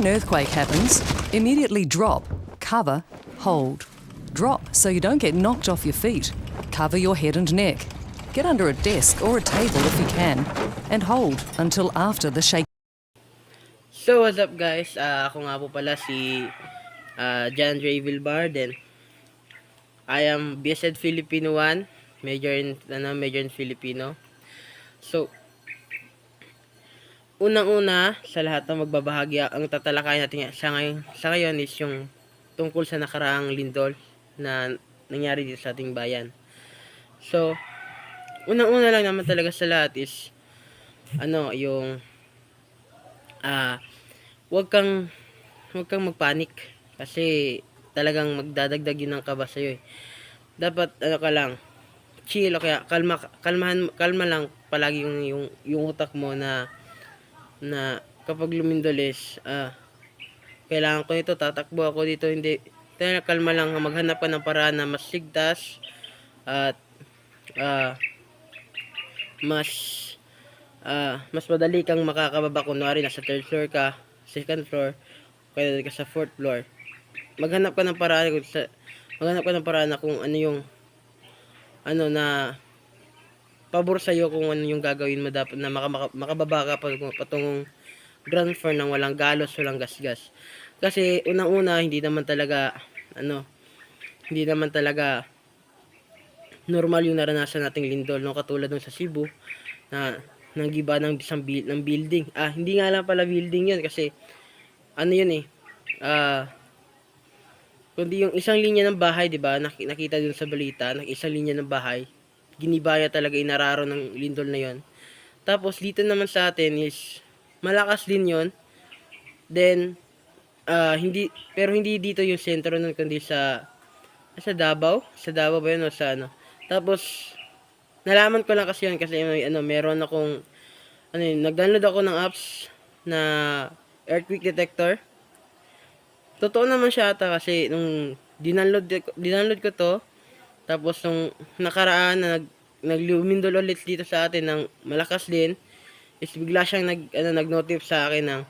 an earthquake happens, immediately drop, cover, hold. Drop so you don't get knocked off your feet. Cover your head and neck. Get under a desk or a table if you can, and hold until after the shake. So what's up guys, ako nga po pala si John Ray Vilbarden. I am BSED Filipino 1, major in Filipino. So unang-una sa lahat ng magbabahagi, ang tatalakayin natin sa ngayon is yung tungkol sa nakaraang lindol na nangyari dito sa ating bayan. So unang-una lang naman talaga sa lahat is yung wag kang magpanik kasi talagang magdadagdag yun ng kaba sa'yo eh. Dapat ka lang chill, o kaya kalma lang palagi yung utak mo na kapag lumindol is kailangan ko ito, tatakbo ako dito, hindi. Kalma lang, maghanap ka ng paraan na mas ligtas at mas madali kang makakababa. Kunwari nasa third floor ka, second floor, kaya ka sa fourth floor, maghanap ka ng paraan na kung ano yung na pabor sa iyo, kung ano yung gagawin mo dapat na makababa ka patungong ground floor nang walang galos, walang gasgas. Kasi unang-una hindi naman talaga normal yung naranasan nating lindol, no, katulad nung sa Cebu na nanggiba ng ng building. Hindi nga lang pala building 'yun kasi yun eh. Kundi yung isang linya ng bahay, 'di ba? Nakita dun sa balita, isang linya ng bahay. Ginibaya talaga, inararo ng lindol na 'yon. Tapos dito naman sa atin is malakas din 'yon. Then hindi dito yung sentro nun, kundi sa Davao. Sa Davao ba 'yun o sa ano? Tapos nalaman ko lang kasi 'yun kasi meron akong nag-download ako ng apps na earthquake detector. Totoo naman siya ata kasi nung dinaload ko to, tapos nung nakaraan na naglumindol ulit dito sa atin ng malakas din, is bigla siyang nag-notify sa akin ng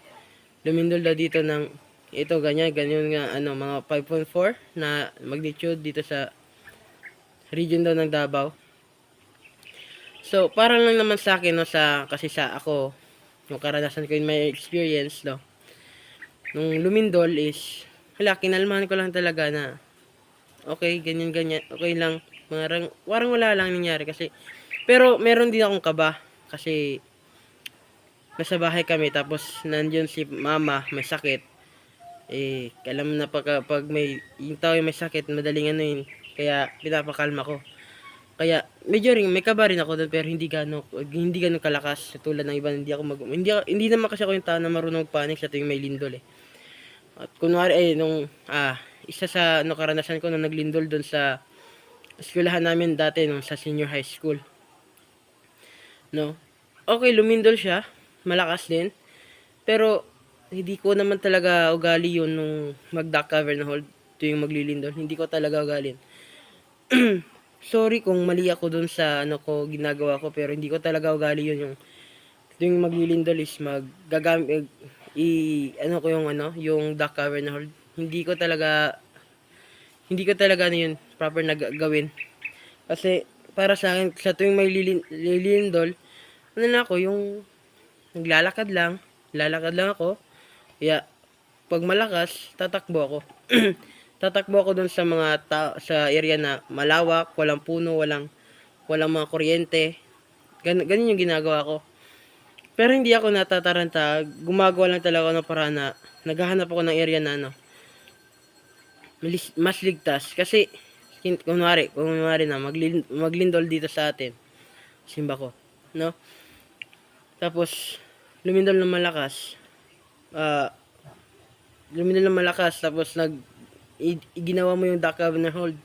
lumindol daw dito ng ito ganyan nga mga 5.4 na magnitude dito sa region daw ng Davao. So parang lang naman sa akin, no, kasi sa ako yung karanasan ko in my experience, no, nung lumindol is kinalmahan ko lang talaga na okay, ganyan okay lang, parang wala lang nangyari kasi. Pero meron din akong kaba kasi nasa bahay kami, tapos nandiyan si mama may sakit. Alam na pag may yung tao yung may sakit, madaling kaya pinapakalma ko. Kaya medyo rin may kaba rin ako doon, pero hindi gano kalakas tulad ng iba. Hindi naman kasi ako yung tao na marunong magpanik sa tuwing may lindol eh. At kunwari nung isa sa karanasan ko nung naglindol doon sa eskwelahan namin dati nung sa senior high school. No. Okay, lumindol siya, malakas din. Pero hindi ko naman talaga ugali yun nung mag-duck cover na hold tuwing maglilindol. Hindi ko talaga ugali. Sorry kung mali ako doon sa ginagawa ko, pero hindi ko talaga ugali yun, yung tuwing maglilindol is yung duck cover na hold. Hindi ko talaga yun proper na gawin. Kasi para sa akin, sa tuwing may lilindol, yung lalakad lang ako. Kaya pag malakas, tatakbo ako. Tatakbo ako doon sa sa area na malawak, walang puno, walang mga kuryente. Ganun yung ginagawa ko. Pero hindi ako natataranta, gumagawa lang talaga ako ng paraan na naghahanap ako ng area na mas ligtas. Kasi kunwari na maglindol dito sa atin, simba ko, no? Tapos lumindol ng malakas. Tapos ginawa mo yung duck cover na hold.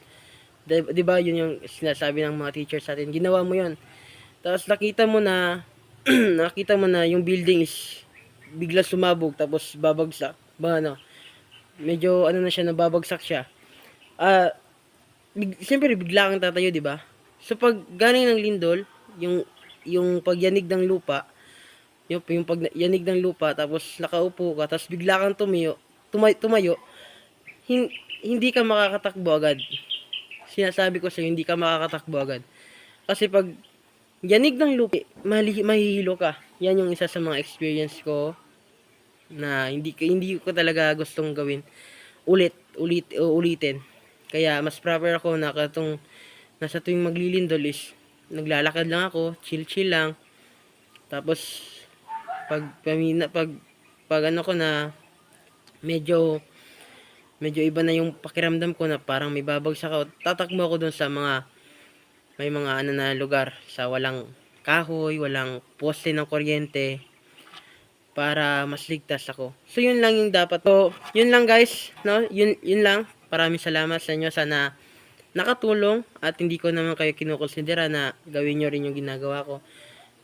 Diba yun yung sinasabi ng mga teachers sa atin, ginawa mo yun. Tapos nakita mo na yung building is bigla sumabog, tapos babagsak. Medyo na siya, nababagsak siya. Siyempre bigla kang tatayo, di ba? So pag galing ng lindol, yung pagyanig ng lupa, yung pag yanig ng lupa, tapos nakaupo ka, tapos bigla kang tumayo, hindi ka makakatakbo agad. Sinasabi ko sa'yo, hindi ka makakatakbo agad. Kasi pag yanig ng lupa, mahihilo ka. Yan yung isa sa mga experience ko na hindi ko talaga gustong gawin. Ulitin. Kaya mas proper ako na nasa tuwing maglilindol is naglalakad lang ako, chill lang. Tapos pag ano ko na medyo iba na yung pakiramdam ko na parang may babagsak ako, tatakbo ako dun sa may mga ano na lugar sa walang kahoy, walang poste ng kuryente para mas ligtas ako. So yun lang yung dapat. So yun lang guys, no? Yun lang. Maraming salamat sa inyo. Sana nakatulong at hindi ko naman kayo kinukonsidera na gawin nyo rin yung ginagawa ko.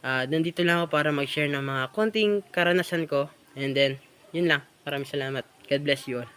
Nandito lang ako para mag-share ng mga konting karanasan ko. And then, yun lang. Maraming salamat. God bless you all.